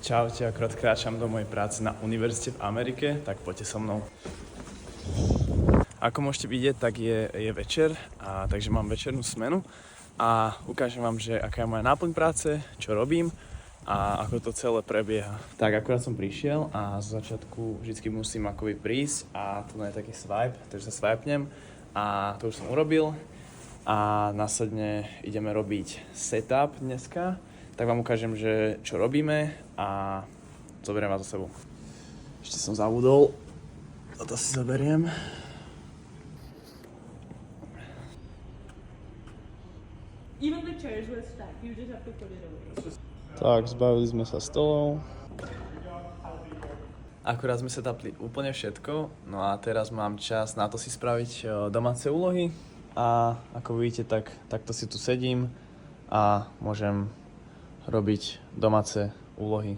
Čaute, akorát kráčam do mojej práce na univerzite v Amerike, tak poďte so mnou. Ako môžete vidieť, tak je večer, takže mám večernú smenu a ukážem vám, že aká je moja náplň práce, čo robím a ako to celé prebieha. Tak akurát som prišiel a z začiatku vždy musím akoby prísť a tu je taký swipe, takže sa swipnem a to už som urobil a následne ideme robiť setup dneska. Tak vám ukážem, že čo robíme a zoberiem vás za sebou. Ešte som zabudol, toto si zoberiem. Even the chairs were stacked, you just have to put it away. Tak, zbavili sme sa stolov. Akurát sme setupli úplne všetko, no a teraz mám čas na to si spraviť domáce úlohy. A ako vidíte, takto si tu sedím a môžem robiť domáce úlohy.